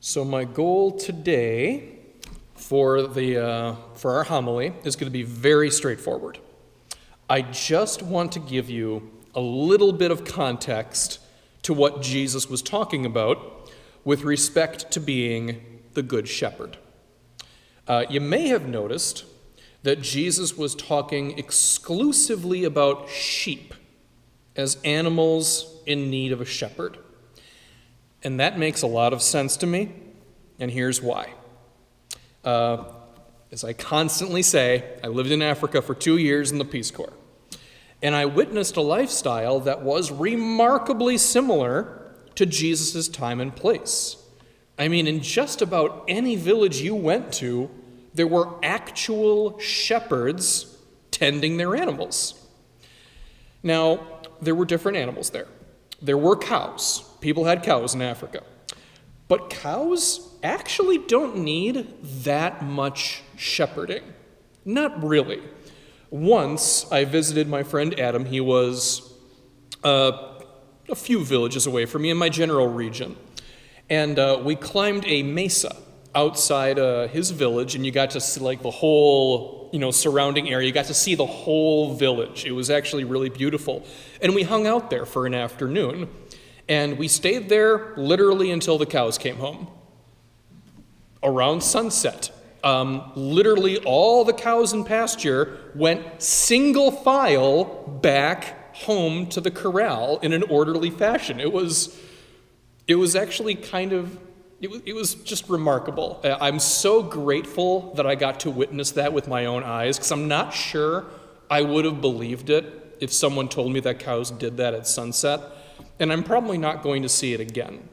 So my goal today for our homily is going to be very straightforward. I just want to give you a little bit of context to what Jesus was talking about with respect to being the Good Shepherd. You may have noticed that Jesus was talking exclusively about sheep as animals in need of a shepherd. And that makes a lot of sense to me, and here's why. As I constantly say, I lived in Africa for 2 years in the Peace Corps, and I witnessed a lifestyle that was remarkably similar to Jesus' time and place. I mean, in just about any village you went to, there were actual shepherds tending their animals. Now, there were different animals there. There were cows. People had cows in Africa. But cows actually don't need that much shepherding. Not really. Once I visited my friend Adam. He was a few villages away from me in my general region. And we climbed a mesa outside his village, and you got to see like the whole, surrounding area. You got to see the whole village. It was actually really beautiful. And we hung out there for an afternoon, and we stayed there literally until the cows came home. Around sunset, literally all the cows in pasture went single file back home to the corral in an orderly fashion. It was actually it was just remarkable. I'm so grateful that I got to witness that with my own eyes, because I'm not sure I would have believed it if someone told me that cows did that at sunset, and I'm probably not going to see it again.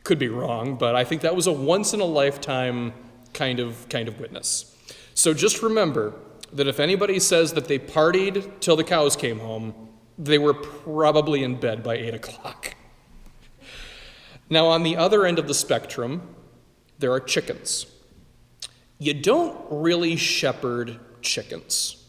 Could be wrong, but I think that was a once-in-a-lifetime kind of witness. So just remember that if anybody says that they partied till the cows came home, they were probably in bed by 8 o'clock. Now, on the other end of the spectrum, there are chickens. You don't really shepherd chickens.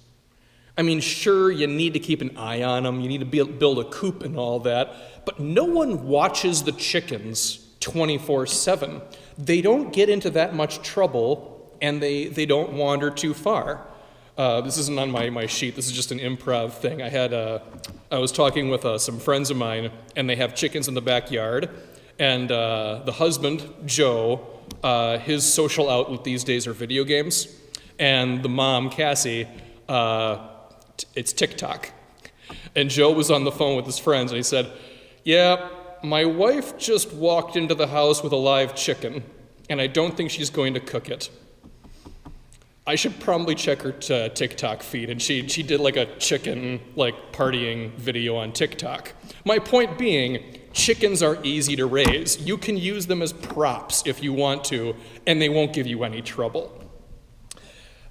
I mean, sure, you need to keep an eye on them, you need to build a coop and all that, but no one watches the chickens 24/7. They don't get into that much trouble, and they don't wander too far. This isn't on my sheet, this is just an improv thing. I was talking with some friends of mine, and they have chickens in the backyard. And the husband, Joe, his social outlet these days are video games. And the mom, Cassie, it's TikTok. And Joe was on the phone with his friends, and he said, "Yeah, my wife just walked into the house with a live chicken, and I don't think she's going to cook it." I should probably check her TikTok feed, and she did like a chicken partying video on TikTok. My point being, chickens are easy to raise. You can use them as props if you want to, and they won't give you any trouble.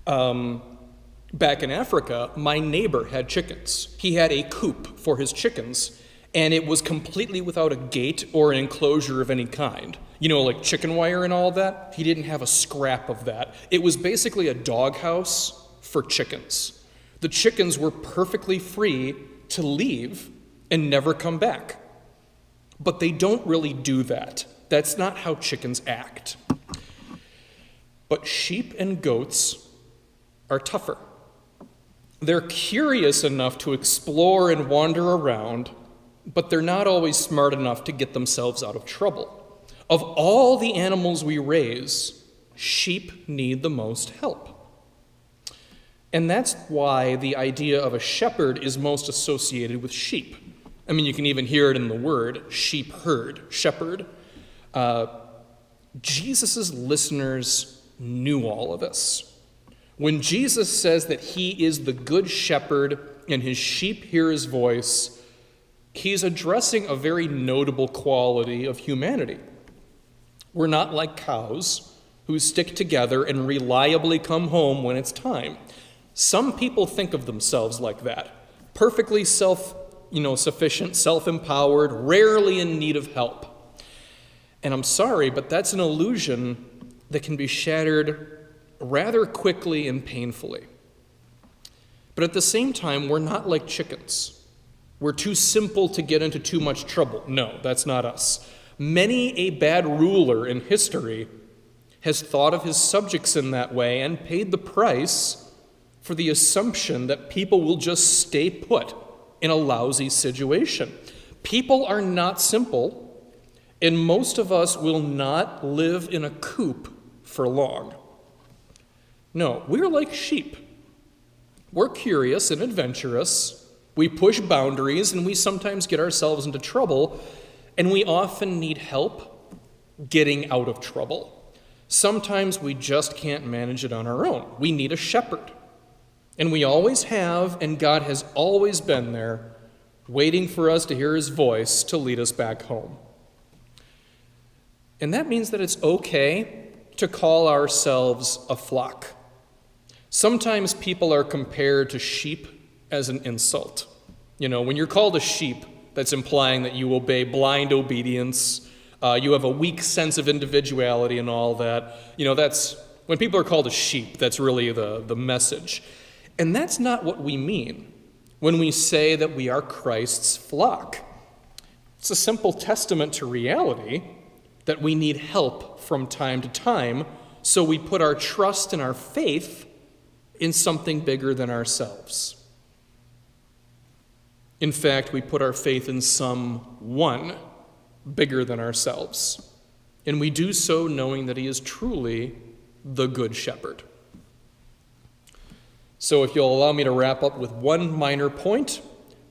Back in Africa, my neighbor had chickens. He had a coop for his chickens, and it was completely without a gate or an enclosure of any kind. Like chicken wire and all that. He didn't have a scrap of that. It was basically a doghouse for chickens. The chickens were perfectly free to leave and never come back. But they don't really do that. That's not how chickens act. But sheep and goats are tougher. They're curious enough to explore and wander around, but they're not always smart enough to get themselves out of trouble. Of all the animals we raise, sheep need the most help. And that's why the idea of a shepherd is most associated with sheep. I mean, you can even hear it in the word, sheep herd, shepherd. Jesus' listeners knew all of this. When Jesus says that he is the good shepherd and his sheep hear his voice, he's addressing a very notable quality of humanity. We're not like cows who stick together and reliably come home when it's time. Some people think of themselves like that, perfectly sufficient, self-empowered, rarely in need of help. And I'm sorry, but that's an illusion that can be shattered rather quickly and painfully. But at the same time, we're not like chickens. We're too simple to get into too much trouble. No, that's not us. Many a bad ruler in history has thought of his subjects in that way and paid the price for the assumption that people will just stay put in a lousy situation. People are not simple, and most of us will not live in a coop for long. No, we're like sheep. We're curious and adventurous. We push boundaries, and we sometimes get ourselves into trouble, and we often need help getting out of trouble. Sometimes we just can't manage it on our own. We need a shepherd. And we always have, and God has always been there, waiting for us to hear his voice to lead us back home. And that means that it's okay to call ourselves a flock. Sometimes people are compared to sheep as an insult. You know, when you're called a sheep, that's implying that you obey blind obedience, you have a weak sense of individuality and all that. You know, that's, when people are called a sheep, that's really the message. And that's not what we mean when we say that we are Christ's flock. It's a simple testament to reality that we need help from time to time, so we put our trust and our faith in something bigger than ourselves. In fact, we put our faith in someone bigger than ourselves, and we do so knowing that he is truly the Good Shepherd. So if you'll allow me to wrap up with one minor point,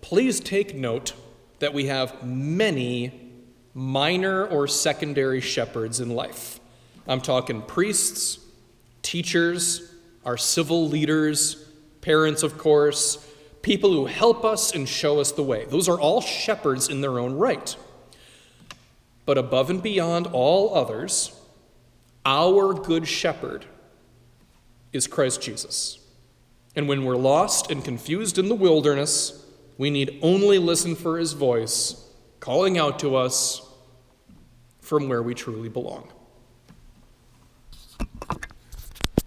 please take note that we have many minor or secondary shepherds in life. I'm talking priests, teachers, our civil leaders, parents, of course, people who help us and show us the way. Those are all shepherds in their own right. But above and beyond all others, our good shepherd is Christ Jesus. And when we're lost and confused in the wilderness, we need only listen for his voice, calling out to us from where we truly belong.